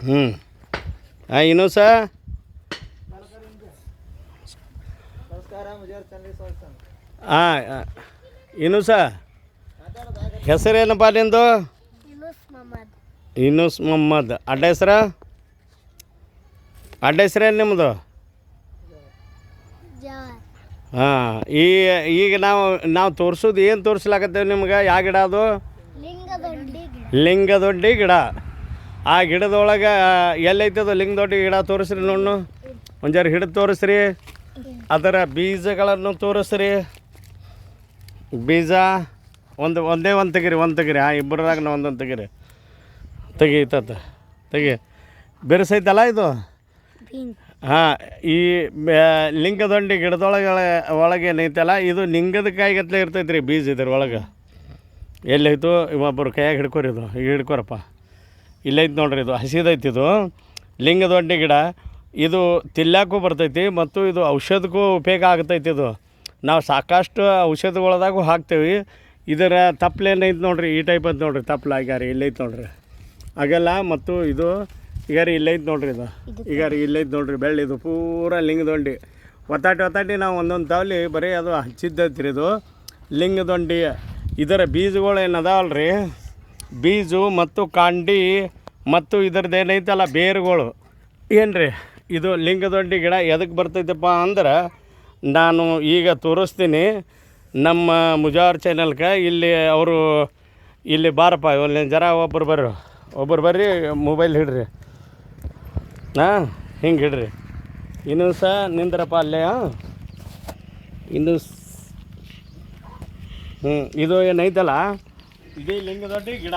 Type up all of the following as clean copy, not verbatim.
ಹ್ಞೂ ಇನ್ನೂ ಸಹ ಹಾಂ ಇನ್ನೂ ಸಹ ಹೆಸರೇನಪ್ಪ ನಿಂದು? ಯೂನುಸ್ ಮೊಹಮ್ಮದ್. ಅಡ್ಡ ಹೆಸ್ರೇನು ನಿಮ್ಮದು? ಹಾಂ ಈಗ ನಾವು ತೋರಿಸೋದು ಏನು ತೋರಿಸ್ಲಾಕತ್ತೇವೆ ನಿಮ್ಗೆ? ಯಾವ ಗಿಡ ಅದು? ಲಿಂಗದೊಡ್ಡಿ ಗಿಡ. ಆ ಗಿಡದೊಳಗೆ ಎಲ್ಲೈತದು ಲಿಂಗದೊಡ್ಡಿ ಗಿಡ? ತೋರಿಸ್ರಿ ನೋಡು, ಒಂದು ಜರ ಹಿಡಿದು ತೋರಿಸ್ರಿ. ಅದರ ಬೀಜಗಳನ್ನು ತೋರಿಸ್ರಿ. ಬೀಜ ಒಂದೇ ಒಂದು ತೆಗಿರಿ. ಹಾಂ, ಇಬ್ಬರದಾಗ ಒಂದೊಂದು ತೆಗೀತತ್ತ ತೆಗಿ. ಬೆರೆಸೈತಲ್ಲ ಇದು? ಹಾಂ, ಈ ಲಿಂಗದೊಂಡಿ ಒಳಗೆ ಏನೈತಲ್ಲ, ಇದು ಲಿಂಗದ ಕಾಯಿಗತ್ತಲೆ ಇರ್ತೈತೆ ರೀ ಬೀಜ ಇದ್ರ ಒಳಗೆ. ಎಲ್ಲೈತು ಒಬ್ಬರು ಕೈಯಾಗ ಹಿಡ್ಕೊರಿ. ಇದು ಈಗ ಹಿಡ್ಕೊರಪ್ಪ. ಇಲ್ಲೈತೆ ನೋಡ್ರಿ, ಇದು ಹಸಿದೈತಿ. ಇದು ಲಿಂಗದೊಡ್ಡಿ ಗಿಡ. ಇದು ತಿಲ್ಲಾಕು ಬರ್ತೈತಿ ಮತ್ತು ಇದು ಔಷಧಕ್ಕೂ ಉಪಯೋಗ ಆಗ್ತೈತಿ. ಇದು ನಾವು ಸಾಕಷ್ಟು ಔಷಧಗಳದಾಗೂ ಹಾಕ್ತೇವೆ. ಇದರ ತಪ್ಪಲೇನೈತೆ ನೋಡ್ರಿ, ಈ ಟೈಪ್ ಅಂತ ನೋಡ್ರಿ ತಪ್ಪಲ. ಈಗ ಇಲ್ಲೈತೆ ನೋಡ್ರಿ ಹಾಗೆಲ್ಲ. ಮತ್ತು ಇದು ಈಗ ಇಲ್ಲೈತೆ ನೋಡ್ರಿ. ಇದು ಈಗ ಇಲ್ಲೈತೆ ನೋಡ್ರಿ ಬೆಳ್ಳಿ. ಇದು ಪೂರ ಲಿಂಗದೊಂಡಿ. ಒತ್ತಾಟಿ ನಾವು ಒಂದೊಂದು ತಾವಲಿ ಬರೀ ಅದು ಹಚ್ಚಿದ್ದೈತ್ರಿ. ಇದು ಲಿಂಗದೊಂಡಿ. ಇದರ ಬೀಜಗಳು ಏನದಾವಲ್ಲ ರೀ, ಬೀಜು ಮತ್ತು ಕಾಂಡಿ ಮತ್ತು ಇದ್ರದ್ದು ಏನೈತಲ್ಲ ಬೇರುಗಳು ಏನು ರೀ, ಇದು ಲಿಂಗದೊಡ್ಡಿ ಗಿಡ ಎದಕ್ಕೆ ಬರ್ತೈತಪ್ಪ ಅಂದ್ರೆ, ನಾನು ಈಗ ತೋರಿಸ್ತೀನಿ ನಮ್ಮ ಮುಜಾವರ್ ಚಾನಲ್ಗೆ. ಇಲ್ಲಿ ಅವರು ಇಲ್ಲಿ ಬಾರಪ್ಪ, ಇಲ್ಲಿ ಜರ ಒಬ್ಬರು ಬರ್ರಿ ಮೊಬೈಲ್ ಹಿಡ್ರಿ. ಹಾಂ, ಹಿಂಗೆ ಹಿಡ್ರಿ. ಇನ್ನೂ ಸಹ ನಿಂದ್ರಪ್ಪ ಅಲ್ಲೇ. ಇನ್ನು ಇದು ಏನೈತಲ್ಲ, ಇದೇ ಲಿಂಗದೊಡ್ಡಿ ಗಿಡ.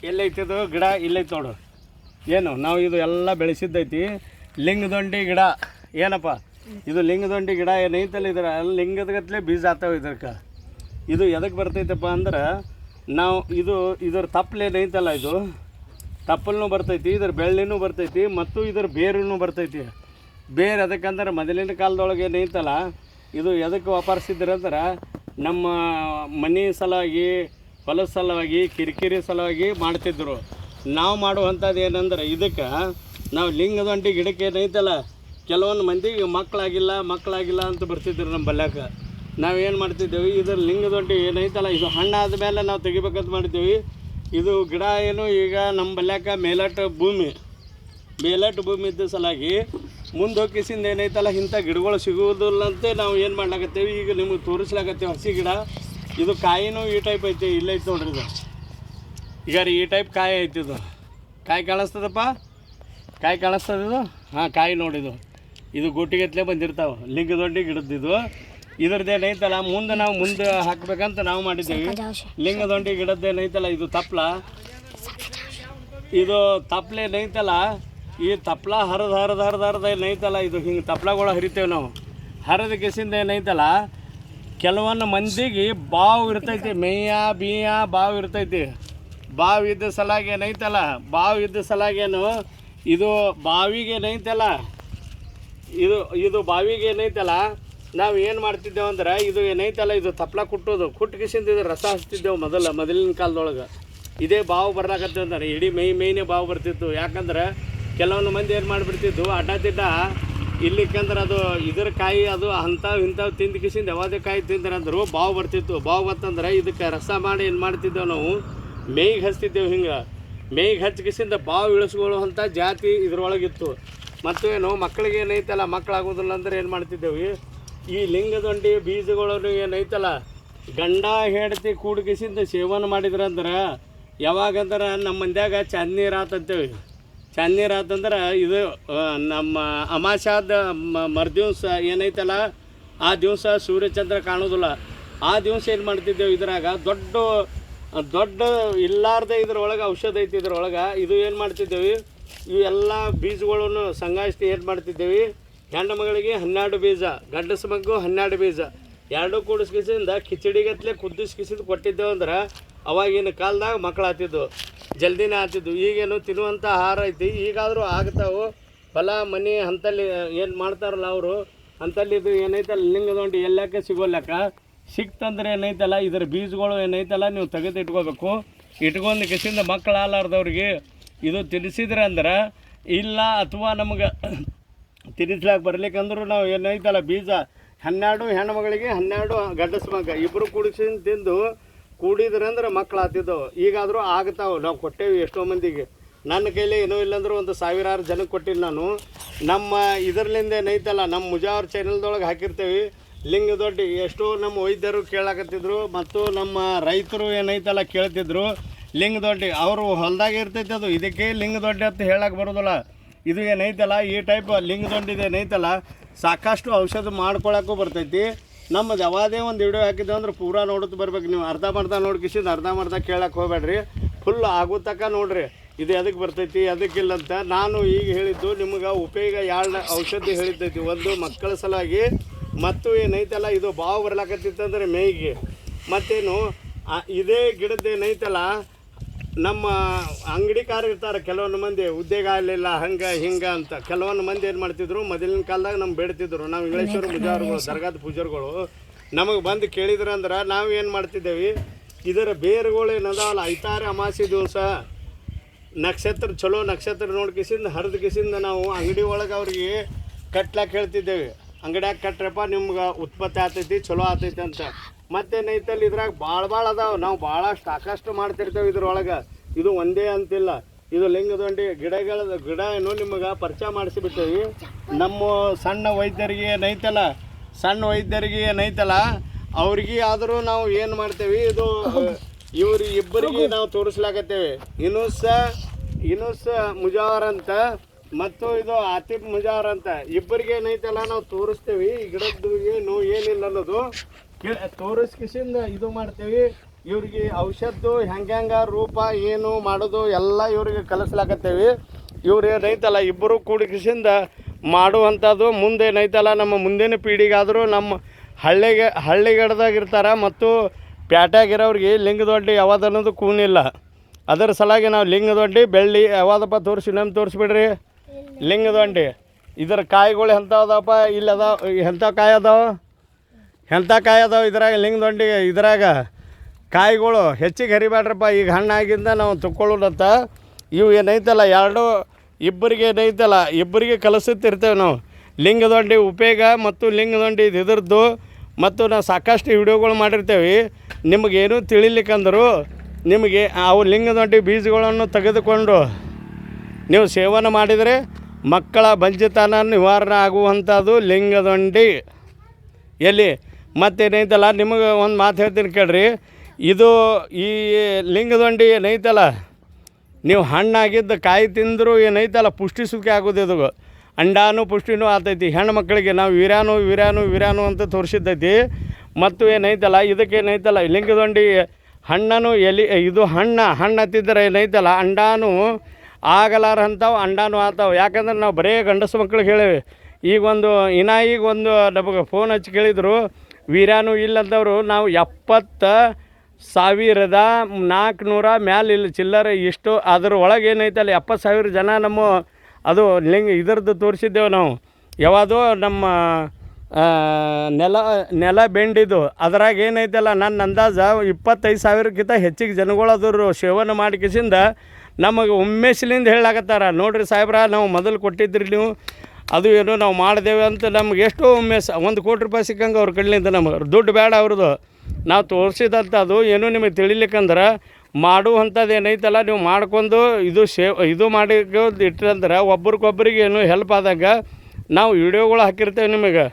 ಎಲ್ಲೈತಿದು ಗಿಡ? ಇಲ್ಲೈತೆ ನೋಡು. ಏನು ನಾವು ಇದು ಎಲ್ಲ ಬೆಳೆಸಿದ್ದೈತಿ ಲಿಂಗದೊಂಡಿ ಗಿಡ. ಏನಪ್ಪ ಇದು ಲಿಂಗದೊಂಡಿ ಗಿಡ ಏನೈತಲ್ಲ, ಇದ್ರ ಲಿಂಗದಗತ್ಲೆ ಬೀಜ ಆಗ್ತಾವೆ ಇದಕ್ಕೆ. ಇದು ಎದಕ್ಕೆ ಬರ್ತೈತಪ್ಪ ಅಂದ್ರೆ, ನಾವು ಇದರ ತಪ್ಪಲೇನೈತಲ್ಲ, ಇದು ತಪ್ಪಲೂ ಬರ್ತೈತಿ, ಇದ್ರ ಬೆಳ್ಳಿನೂ ಬರ್ತೈತಿ ಮತ್ತು ಇದ್ರ ಬೇರೂ ಬರ್ತೈತಿ. ಬೇರೆ ಅದಕ್ಕಂದ್ರೆ ಮೊದಲಿನ ಕಾಲದೊಳಗೆ ಏನೈತಲ್ಲ, ಇದು ಎದಕ್ಕೆ ವಾಪರಿಸಿದ್ರಂದ್ರೆ, ನಮ್ಮ ಮನೆ ಸಲುವಾಗಿ, ಹೊಲದ ಸಲುವಾಗಿ, ಕಿರಿಕಿರಿ ಸಲುವಾಗಿ ಮಾಡ್ತಿದ್ರು. ನಾವು ಮಾಡುವಂಥದ್ದು ಏನಂದ್ರೆ, ಇದಕ್ಕೆ ನಾವು ಲಿಂಗದೊಂಡಿ ಗಿಡಕ್ಕೆ ಏನೈತಲ್ಲ, ಕೆಲವೊಂದು ಮಂದಿಗೆ ಮಕ್ಕಳಾಗಿಲ್ಲ ಅಂತ ಬರ್ತಿದ್ರು ನಮ್ಮ ಬಲ್ಯಾಕ. ನಾವೇನು ಮಾಡ್ತಿದ್ದೇವೆ, ಇದ್ರ ಲಿಂಗದೊಂಡಿ ಏನೈತಲ್ಲ, ಇದು ಹಣ್ಣಾದ ಮೇಲೆ ನಾವು ತೆಗಿಬೇಕಂತ ಮಾಡಿದ್ದೀವಿ. ಇದು ಗಿಡ ಏನು ಈಗ ನಮ್ಮ ಬಲ್ಯಾಕ ಮೇಲಟ್ಟು ಭೂಮಿ ಇದ್ದ ಸಲಾಗಿ ಮುಂದೆ ಹೋಗಿಸಿಂದ ಏನೈತಲ್ಲ, ಇಂಥ ಗಿಡಗಳು ಸಿಗುವುದಿಲ್ಲಂತೆ ನಾವು ಏನು ಮಾಡ್ಲಾಕತ್ತೇವೆ, ಈಗ ನಿಮಗೆ ತೋರಿಸ್ಲಾಕತ್ತೇವೆ ಹಸಿ ಗಿಡ. ಇದು ಕಾಯಿನೂ ಈ ಟೈಪ್ ಐತಿ. ಇಲ್ಲೈತೆ ನೋಡ್ರಿ ಇದು. ಈಗ ರೀ ಈ ಟೈಪ್ ಕಾಯಿ ಐತಿ. ಇದು ಕಾಯಿ ಕಾಣಿಸ್ತದಪ್ಪ, ಕಾಯಿ ಕಾಣಿಸ್ತದಿದು. ಹಾಂ, ಕಾಯಿ ನೋಡಿದು. ಇದು ಗೋಟಿಗತ್ತಲೆ ಬಂದಿರ್ತಾವೆ ಲಿಂಗದೊಡ್ಡಿ ಗಿಡದ್ದು. ಇದ್ರದ್ದೇನೈತಲ್ಲ, ಮುಂದೆ ಹಾಕ್ಬೇಕಂತ ನಾವು ಮಾಡಿದ್ದೇವೆ. ಲಿಂಗದೊಂಡಿ ಗಿಡದ್ದೇನೈತಲ್ಲ, ಇದು ತಪ್ಪಲ. ಇದು ತಪ್ಪಲೇನೈತಲ್ಲ, ಈ ತಪ್ಪಲ ಹರಿದ ಏನೈತಲ್ಲ, ಇದು ಹಿಂಗೆ ತಪ್ಪಲಗಳು ಹರಿತೇವೆ ನಾವು. ಹರಿದ ಕೆಸಿಂದ ಏನೈತಲ್ಲ, ಕೆಲವೊಂದು ಮಂದಿಗೆ ಬಾವು ಇರ್ತೈತಿ, ಮೇಯ ಬಾವು ಇರ್ತೈತಿ. ಬಾವು ಇದ್ದ ಸಲಾಗಿ ಏನೈತಲ್ಲ, ಇದು ಬಾವಿಗೆ ಏನೈತಲ್ಲ, ಇದು ಬಾವಿಗೆ ಏನೈತಲ್ಲ, ನಾವು ಏನು ಮಾಡ್ತಿದ್ದೇವೆ ಅಂದ್ರೆ, ಇದು ಏನೈತಲ್ಲ, ಇದು ತಪ್ಪಲ ಕುಟ್ಟು ಕಿಸಿಂದ ಇದು ರಸ ಹಚ್ತಿದ್ದೆವು ಮೊದಲಿನ ಕಾಲದೊಳಗೆ. ಇದೇ ಬಾವು ಬರ್ಲಾಕತ್ತೇವೆ ಅಂದ್ರೆ, ಇಡೀ ಮೈನೇ ಬಾವು ಬರ್ತಿತ್ತು. ಯಾಕಂದ್ರೆ ಕೆಲವೊಂದು ಮಂದಿ ಏನು ಮಾಡಿಬಿಡ್ತಿದ್ದು, ಅಡ್ಡ ಇಲ್ಲಿಕ್ಕಂದ್ರೆ ಅದು ಇದ್ರ ಕಾಯಿ ಅದು ಇಂಥವು ತಿಂದು ಕಿಸಿಂದ ಯಾವುದೇ ಕಾಯಿ ತಿಂದ್ರೆ ಅಂದರು ಬಾವು ಬರ್ತಿತ್ತು. ಬಾವು ಬರ್ತಂದ್ರೆ ಇದಕ್ಕೆ ರಸ ಮಾಡಿ ಏನು ಮಾಡ್ತಿದ್ದೇವೆ ನಾವು, ಮೇಯ್ಗೆ ಹಚ್ತಿದ್ದೇವೆ. ಹಿಂಗೆ ಮೇಯ್ಗೆ ಹಚ್ಚಿಕಿಸಿಂದ ಬಾವು ಇಳಿಸ್ಕೊಳ್ಳುವಂಥ ಜಾತಿ ಇದ್ರೊಳಗಿತ್ತು. ಮತ್ತು ಏನು ಮಕ್ಕಳಿಗೆ ಏನೈತಲ್ಲ, ಮಕ್ಕಳಾಗೋದಿಲ್ಲ ಅಂದ್ರೆ ಏನು ಮಾಡ್ತಿದ್ದೇವೆ, ಈ ಲಿಂಗದೊಂಡಿ ಬೀಜಗಳನ್ನು ಏನೈತಲ್ಲ, ಗಂಡ ಹೆಂಡತಿ ಕೂಡಿಕಿಸಿಂದ ಸೇವನೆ ಮಾಡಿದ್ರಂದ್ರೆ, ಯಾವಾಗಂದ್ರೆ ನಮ್ಮ ಮಂದ್ಯಾಗ ಚಾಂದನೀರು ಆತಂತೇವೆ. ಚಾಂದನೀರು ಆತಂದ್ರೆ ಇದು ನಮ್ಮ ಅಮಾಸ್ಯಾದ ಮರುದಿವ್ಸ ಏನೈತಲ್ಲ, ಆ ದಿವಸ ಸೂರ್ಯಚಂದ್ರ ಕಾಣೋದಿಲ್ಲ. ಆ ದಿವಸ ಏನು ಮಾಡ್ತಿದ್ದೇವೆ, ಇದ್ರಾಗ ದೊಡ್ಡ ಇಲ್ಲಾರ್ದೆ ಇದ್ರೊಳಗೆ ಔಷಧ ಐತಿ. ಇದ್ರೊಳಗೆ ಇದು ಏನು ಮಾಡ್ತಿದ್ದೇವೆ, ಇವೆಲ್ಲ ಬೀಜಗಳನ್ನು ಸಂಗಾಯಿಸಿ ಏನು ಮಾಡ್ತಿದ್ದೇವೆ, ಹೆಣ್ಣು ಮಗಳಿಗೆ 12 ಬೀಜ, ಗಂಡಸ ಮಗು 12 ಬೀಜ, ಎರಡೂ ಕೂಡಿಸ್ಕಿಸಿಂದ ಕಿಚಡಿಗತ್ಲೆ ಕುದಿಸ್ಕಿಸಿದ್ದು ಕೊಟ್ಟಿದ್ದೇವೆ ಅಂದ್ರೆ, ಅವಾಗಿನ ಕಾಲದಾಗ ಮಕ್ಕಳು ಆಗ್ತಿದ್ವು, ಜಲ್ದಿನೇ ಆಗ್ತಿದ್ವು. ಈಗೇನು ತಿನ್ನುವಂಥ ಆಹಾರ ಐತಿ, ಈಗಾದರೂ ಆಗ್ತಾವೆ. ಹೊಲ ಮನೆ ಅಂತಲ್ಲಿ ಏನು ಮಾಡ್ತಾರಲ್ಲ ಅವರು, ಅಂತಲ್ಲಿ ಇದು ಏನೈತಲ್ಲ ಲಿಂಗದೊಂಡಿ ಎಲ್ಲಕ್ಕೆ ಸಿಗೋಲ್ಲಕ್ಕ. ಸಿಕ್ತಂದ್ರೆ ಏನೈತಲ್ಲ, ಇದರ ಬೀಜಗಳು ಏನೈತಲ್ಲ ನೀವು ತೆಗೆದು ಇಟ್ಕೋಬೇಕು. ಇಟ್ಕೊಂಡು ಕಿಸಿಂದ ಮಕ್ಕಳು ಆಲಾರ್ದವ್ರಿಗೆ ಇದು ತಿನ್ನಿಸಿದ್ರೆ ಅಂದ್ರೆ ಇಲ್ಲ ಅಥವಾ ನಮ್ಗೆ ತಿನ್ನಿಸ್ಲಾಕ ಬರ್ಲಿಕ್ಕಂದ್ರೂ ನಾವು ಏನೈತಲ್ಲ ಬೀಜ 12 ಹೆಣ್ಮಗಳಿಗೆ 12 ಗಂಡಸ ಮಗ ಇಬ್ಬರು ಕೂಡಿಸಿಂದ ತಿಂದು ಕೂಡಿದ್ರಂದ್ರೆ ಮಕ್ಳು ಆತಿದ್ದವು. ಈಗಾದರೂ ಆಗ್ತಾವೆ. ನಾವು ಕೊಟ್ಟೇವಿ ಎಷ್ಟೋ ಮಂದಿಗೆ. ನನ್ನ ಕೈಲಿ ಏನೂ ಇಲ್ಲಾಂದ್ರೂ ಒಂದು 1000 ಜನಕ್ಕೆ ಕೊಟ್ಟಿಲ್ಲ ನಾನು. ನಮ್ಮ ಇದರ್ಲಿಂದ ಏನೈತಲ್ಲ ನಮ್ಮ ಮುಜಾವರ್ ಚಾನಲ್ದೊಳಗೆ ಹಾಕಿರ್ತೇವೆ. ಲಿಂಗ ದೊಡ್ಡ ಎಷ್ಟೋ ನಮ್ಮ ವೈದ್ಯರು ಕೇಳಾಕತ್ತಿದ್ರು ಮತ್ತು ನಮ್ಮ ರೈತರು ಏನೈತಲ್ಲ ಕೇಳ್ತಿದ್ರು. ಲಿಂಗ ದೊಡ್ಡ ಅವರು ಹೊಲದಾಗ ಇರ್ತೈತೆ ಅದು. ಇದಕ್ಕೆ ಲಿಂಗ ದೊಡ್ಡ ಅಂತ ಹೇಳಕ್ಕೆ ಬರೋದಿಲ್ಲ. ಇದು ಏನೈತಲ್ಲ ಈ ಟೈಪ್ ಲಿಂಗ ದೊಡ್ಡಿದೆ ಏನೈತಲ್ಲ ಸಾಕಷ್ಟು ಔಷಧ ಮಾಡ್ಕೊಳಕ್ಕೂ ಬರ್ತೈತಿ. ನಮ್ಮದು ಯಾವುದೇ ಒಂದು ವಿಡಿಯೋ ಹಾಕಿದ್ದೆ ಅಂದ್ರೆ ಪೂರಾ ನೋಡುತ್ತೆ ಬರ್ಬೇಕು. ನೀವು ಅರ್ಧ ನೋಡ್ಕಿಸಿದ್ದು ಅರ್ಧ ಕೇಳಕ್ಕೆ ಹೋಗ್ಬೇಡ್ರಿ. ಫುಲ್ ಆಗೋ ತನಕ ನೋಡ್ರಿ ಇದು ಎದಕ್ಕೆ ಬರ್ತೈತಿ ಅದಕ್ಕಿಲ್ಲ ಅಂತ. ನಾನು ಈಗ ಹೇಳಿದ್ದು ನಿಮ್ಗೆ ಉಪಯೋಗ 2 ಔಷಧಿ ಹೇಳಿದ್ದೈತಿ. ಒಂದು ಮಕ್ಕಳ ಸಲುವಾಗಿ ಮತ್ತು ಏನೈತಲ್ಲ ಇದು ಬಾವು ಬರ್ಲಾಕತ್ತಿತ್ತಂದ್ರೆ ಮೇಯ್ಗೆ. ಮತ್ತೇನು ಇದೇ ಗಿಡದ್ದು ಏನೈತಲ್ಲ ನಮ್ಮ ಅಂಗಡಿಕಾರ ಇರ್ತಾರೆ ಕೆಲವೊಂದು ಮಂದಿ ಉದ್ಯೋಗ ಆಗಲಿಲ್ಲ ಹಂಗೆ ಹಿಂಗೆ ಅಂತ. ಕೆಲವೊಂದು ಮಂದಿ ಏನು ಮಾಡ್ತಿದ್ರು ಮೊದಲಿನ ಕಾಲದಾಗ ನಮ್ಗೆ ಬೇಡ್ತಿದ್ರು. ನಾವು ಇಂಗ್ಲೀಷರು ಮುಜಾರ್ಗಳು ದರ್ಗಾದ ಪೂಜಾರಿಗಳು ನಮಗೆ ಬಂದು ಕೇಳಿದ್ರಂದ್ರೆ ನಾವು ಏನು ಮಾಡ್ತಿದ್ದೇವೆ, ಇದರ ಬೇರುಗಳು ಏನದಾವಲ್ಲ ಐತಾರ ಅಮಾಸಿ ದಿವಸ ನಕ್ಷತ್ರ ಚಲೋ ನಕ್ಷತ್ರ ನೋಡ್ಕಿಸಿಂದ ಹರಿದು ಕಿಸಿಂದ ನಾವು ಅಂಗಡಿ ಒಳಗೆ ಅವ್ರಿಗೆ ಕಟ್ಲಾಕ್ ಹೇಳ್ತಿದ್ದೇವೆ. ಅಂಗಡಿಯಾಗ ಕಟ್ರಪ್ಪ ನಿಮ್ಗೆ ಉತ್ಪತ್ತಿ ಆಗ್ತೈತಿ ಚಲೋ ಆಗ್ತೈತಿ ಅಂತ. ಮತ್ತೇನೈತಲ್ಲಿ ಇದ್ರಾಗ ಭಾಳ ಅದಾವೆ. ನಾವು ಭಾಳಷ್ಟು ಸಾಕಷ್ಟು ಮಾಡ್ತಿರ್ತೇವೆ ಇದ್ರೊಳಗೆ. ಇದು ಒಂದೇ ಅಂತಿಲ್ಲ. ಇದು ಲಿಂಗದೊಂಡಿ ಗಿಡ ಏನು ನಿಮಗೆ ಪರಿಚಯ ಮಾಡಿಸಿಬಿಟ್ಟೇವಿ. ನಮ್ಮ ಸಣ್ಣ ವೈದ್ಯರಿಗೆ ಏನೈತಲ್ಲ ಅವ್ರಿಗೆ ಆದರೂ ನಾವು ಏನು ಮಾಡ್ತೇವೆ, ಇದು ಇವ್ರು ಇಬ್ಬರಿಗೆ ನಾವು ತೋರಿಸ್ಲಾಕತ್ತೇವೆ. ಇನುಸ್ ಮುಜಾವರ್ ಅಂತ ಮತ್ತು ಇದು ಆತಿಫ್ ಮುಜಾವರ್ ಅಂತ ಇಬ್ಬರಿಗೆ ಏನೈತಲ್ಲ ನಾವು ತೋರಿಸ್ತೇವೆ. ಈ ಗಿಡದ್ದು ಏನು ಏನಿಲ್ಲ ಅನ್ನೋದು ತೋರಿಸ್ಕಿಸಿಂದ ಇದು ಮಾಡ್ತೇವೆ. ಇವ್ರಿಗೆ ಔಷಧದ್ದು ಹೆಂಗೆ ರೂಪ ಏನು ಮಾಡೋದು ಎಲ್ಲ ಇವ್ರಿಗೆ ಕಲಿಸ್ಲಾಕತ್ತೇವೆ. ಇವ್ರು ಏನೈತಲ್ಲ ಇಬ್ಬರು ಕೂಡಿಕಿಸಿಂದ ಮಾಡುವಂಥದ್ದು ಮುಂದೆ ಏನೈತಲ್ಲ ನಮ್ಮ ಮುಂದಿನ ಪೀಳಿಗಾದರೂ ನಮ್ಮ ಹಳ್ಳಿಗಡದಾಗಿರ್ತಾರೆ ಮತ್ತು ಪ್ಯಾಟ್ಯಾಗಿರೋರಿಗೆ ಲಿಂಗದೊಡ್ಡಿ ಯಾವ್ದು ಅನ್ನೋದು ಕೂನಿಲ್ಲ. ಅದರ ಸಲಾಗಿ ನಾವು ಲಿಂಗದೊಡ್ಡಿ ಬೆಳ್ಳಿ ಯಾವ್ದಪ್ಪ ತೋರಿಸಿ ನಮ್ಮ ತೋರಿಸ್ಬಿಡ್ರಿ. ಲಿಂಗದೊಡ್ಡಿ ಇದರ ಕಾಯಿಗಳು ಎಂಥವದಪ್ಪ ಇಲ್ಲದಾವ ಎಂಥ ಕಾಯಿ ಅದಾವ ಇದ್ರಾಗ ಲಿಂಗದೊಡ್ಡಿ ಇದ್ರಾಗ ಕಾಯಿಗಳು ಹೆಚ್ಚಿಗೆ ಹರಿಬೇಡ್ರಪ್ಪ. ಈಗ ಹಣ್ಣಾಗಿಂದ ನಾವು ತಗೊಳ್ಳೋದತ್ತ. ಇವು ಏನೈತಲ್ಲ ಇಬ್ಬರಿಗೆ ಕಲಿಸುತ್ತಿರ್ತೇವೆ ನಾವು ಲಿಂಗದೊಡ್ಡಿ ಉಪಯೋಗ ಮತ್ತು ಲಿಂಗದೊಡ್ಡಿ ಇದ್ರದ್ದು. ಮತ್ತು ನಾವು ಸಾಕಷ್ಟು ವಿಡಿಯೋಗಳು ಮಾಡಿರ್ತೇವೆ. ನಿಮಗೇನು ತಿಳಿಲಿಕ್ಕಂದ್ರು ನಿಮಗೆ ಅವು ಲಿಂಗದೊಡ್ಡಿ ಬೀಜಗಳನ್ನು ತೆಗೆದುಕೊಂಡು ನೀವು ಸೇವನೆ ಮಾಡಿದರೆ ಮಕ್ಕಳ ಬಂಜೆತನ ನಿವಾರಣೆ ಆಗುವಂಥದ್ದು ಲಿಂಗದೊಡ್ಡಿ ಎಲ್ಲಿ. ಮತ್ತೇನೈತಲ್ಲ ನಿಮಗೆ ಒಂದು ಮಾತು ಹೇಳ್ತೀನಿ ಕೇಳ್ರಿ. ಇದು ಈ ಲಿಂಗದೊಡ್ಡಿ ಏನೈತಲ್ಲ ನೀವು ಹಣ್ಣಾಗಿದ್ದ ಕಾಯಿ ತಿಂದರೂ ಏನೈತಲ್ಲ ಪುಷ್ಟಿ ಸುಖಿ ಆಗೋದು. ಇದು ಅಂಡಾನು ಪುಷ್ಟಿನೂ ಆಗ್ತೈತಿ. ಹೆಣ್ಣು ಮಕ್ಕಳಿಗೆ ನಾವು ವೀರ್ಯಾನು ಅಂತ ತೋರಿಸಿದ್ದೈತಿ. ಮತ್ತು ಏನೈತಲ್ಲ ಇದಕ್ಕೇನೈತಲ್ಲ ಲಿಂಗದೊಡ್ಡಿ ಹಣ್ಣನು ಇದು ಹಣ್ಣು ಹತ್ತಿದ್ರೆ ಏನೈತಲ್ಲ ಅಂಡಾನು ಆಗಲಾರಂಥವು ಅಂಡಾನು ಆಗ್ತಾವೆ. ಯಾಕಂದ್ರೆ ನಾವು ಬರೀ ಗಂಡಸು ಮಕ್ಳಿಗೆ ಹೇಳೇವಿ. ಈಗ ಒಂದು ನಮಗೆ ಫೋನ್ ಹಚ್ಚಿ ಕೇಳಿದರು ವೀರ್ಯಾನು ಇಲ್ಲಂತವರು. ನಾವು 70,400 ಮ್ಯಾಲೆ ಇಲ್ಲ ಚಿಲ್ಲರೆ ಇಷ್ಟು. ಅದ್ರ ಒಳಗೆ ಏನೈತಲ್ಲ 70,000 ಜನ ನಮ್ಮ ಅದು ಇದ್ರದ್ದು ತೋರಿಸಿದ್ದೇವೆ ನಾವು. ಯಾವುದು ನಮ್ಮ ನೆಲ ಬೆಂಡಿದು ಅದರಾಗ ಏನೈತಲ್ಲ ನನ್ನ ಅಂದಾಜ 25,000ಕ್ಕಿಂತ ಹೆಚ್ಚಿಗೆ ಜನಗಳು ಅದ್ರ ಸೇವನೆ ಮಾಡಿಕಿಸಿಂದ ನಮಗೆ ಉಮ್ಮೇಶಲಿಂದ ಹೇಳಾಕತ್ತಾರ. ನೋಡಿರಿ ಸಾಹೇಬ್ರ ನಾವು ಮೊದಲು ಕೊಟ್ಟಿದ್ರಿ ನೀವು ಅದು ಏನು ನಾವು ಮಾಡಿದೇವೆ ಅಂತ ನಮ್ಗೆ ಎಷ್ಟೋ ಉಮ್ಮೇಶ. 1 ಕೋಟಿ ರೂಪಾಯಿ ಸಿಕ್ಕಂಗೆ ಅವ್ರ ಕಡೆಯಿಂದ ನಮಗೆ ದುಡ್ಡು ಬೇಡ ಅವ್ರದ್ದು. ನಾವು ತೋರಿಸಿದಂಥದ್ದು ಏನು ನಿಮಗೆ ತಿಳಿಲಿಕ್ಕಂದ್ರೆ ಮಾಡುವಂಥದ್ದು ಏನೈತಲ್ಲ ನೀವು ಮಾಡ್ಕೊಂಡು ಇದು ಮಾಡಿ ಇಟ್ಟಂದ್ರೆ ಒಬ್ರಿಗೊಬ್ರಿಗೆ ಏನು ಹೆಲ್ಪ್ ಆದಾಗ ನಾವು ವಿಡಿಯೋಗಳು ಹಾಕಿರ್ತೇವೆ. ನಿಮಗೆ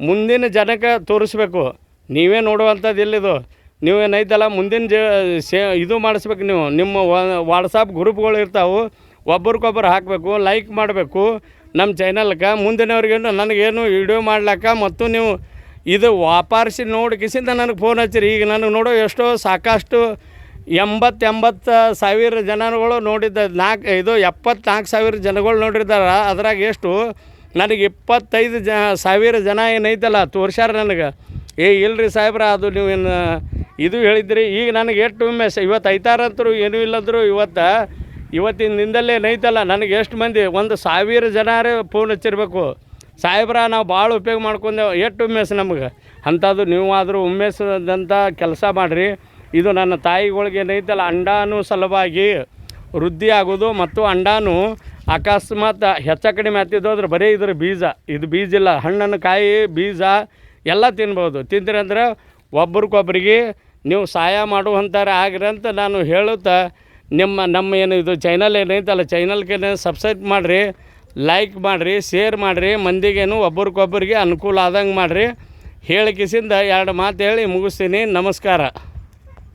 ಮುಂದಿನ ಜನಕ್ಕೆ ತೋರಿಸ್ಬೇಕು. ನೀವೇ ನೋಡುವಂಥದ್ದು ಎಲ್ಲಿದು ನೀವೇನೈತಲ್ಲ ಮುಂದಿನ ಇದು ಮಾಡಿಸ್ಬೇಕು. ನೀವು ನಿಮ್ಮ ವಾಟ್ಸಪ್ ಗ್ರೂಪ್ಗಳು ಇರ್ತಾವೆ, ಒಬ್ರಿಗೊಬ್ಬರು ಹಾಕಬೇಕು, ಲೈಕ್ ಮಾಡಬೇಕು ನಮ್ಮ ಚಾನಲ್ಗೆ. ಮುಂದಿನವ್ರಿಗೇನು ನನಗೇನು ವಿಡಿಯೋ ಮಾಡ್ಲಿಕ್ಕೆ ಮತ್ತು ನೀವು ಇದು ವಾಪಾರಿಸಿ ನೋಡಿಕಿಸಿಂದ ನನಗೆ ಫೋನ್ ಹಚ್ಚಿರಿ. ಈಗ ನನಗೆ ನೋಡೋ ಎಷ್ಟೋ ಸಾಕಷ್ಟು 80,000 ಜನಗಳು ನೋಡಿದ್ದ 74,000 ಜನಗಳು ನೋಡಿರ್ತಾರೆ. ಅದ್ರಾಗ ಎಷ್ಟು ನನಗೆ 25,000 ಜನ ಏನೈತಲ್ಲ ತೋರ್ಸ್ಯಾರ ನನಗೆ. ಇಲ್ರಿ ಸಾಹೇಬ್ರ ಅದು ನೀವೇನು ಇದು ಹೇಳಿದ್ರಿ. ಈಗ ನನಗೆ ಎಷ್ಟು ಮೆಸ್ ಇವತ್ತು ಐತಾರಂತರು ಏನೂ ಇಲ್ಲಂದ್ರು ಇವತ್ತಿನ ದಿನದಲ್ಲೇ ಏನೈತಲ್ಲ ನನಗೆ ಎಷ್ಟು ಮಂದಿ 1,000 ಜನರೇ ಫೋನ್ ಹಚ್ಚಿರ್ಬೇಕು. ಸಾಹೇಬ್ರ ನಾವು ಭಾಳ ಉಪಯೋಗ ಮಾಡ್ಕೊಂಡೆವು. ಎಷ್ಟು ಉಮ್ಮೇಸ್ ನಮಗೆ ಅಂಥದ್ದು ನೀವಾದರೂ ಉಮ್ಮೇಸದಂಥ ಕೆಲಸ ಮಾಡಿರಿ. ಇದು ನನ್ನ ತಾಯಿಗಳಿಗೆ ಏನೈತಲ್ಲ ಅಂಡಾನು ಸಲುವಾಗಿ ವೃದ್ಧಿ ಆಗೋದು ಮತ್ತು ಅಂಡಾನು ಅಕಸ್ಮಾತ್ ಹೆಚ್ಚ ಕಡಿಮೆ ಹತ್ತಿದ್ದೋದ್ರೆ ಬರೀ ಇದ್ರ ಬೀಜ, ಇದು ಬೀಜ ಇಲ್ಲ, ಹಣ್ಣನ್ನು ಕಾಯಿ ಬೀಜ ಎಲ್ಲ ತಿನ್ಬೋದು. ತಿಂದ್ರಂದ್ರೆ ಒಬ್ರಿಗೊಬ್ರಿಗೆ ನೀವು ಸಹಾಯ ಮಾಡುವಂಥರ ಆಗ್ರಿ ಅಂತ ನಾನು ಹೇಳುತ್ತಾ, ನಮ್ಮ ಏನು ಇದು ಚಾನಲ್ ಏನೈತಲ್ಲ, ಚಾನಲ್ಗೆ ಸಬ್ಸ್ಕ್ರೈಬ್ ಮಾಡಿರಿ, ಲೈಕ್ ಮಾಡಿರಿ, ಶೇರ್ ಮಾಡಿರಿ, ಮಂದಿಗೇನು ಒಬ್ರಿಗೊಬ್ರಿಗೆ ಅನುಕೂಲ ಆದಂಗೆ ಮಾಡಿರಿ. ಹೇಳಿಕಿಸಿಂದ 2 ಮಾತು ಹೇಳಿ ಮುಗಿಸ್ತೀನಿ. ನಮಸ್ಕಾರ.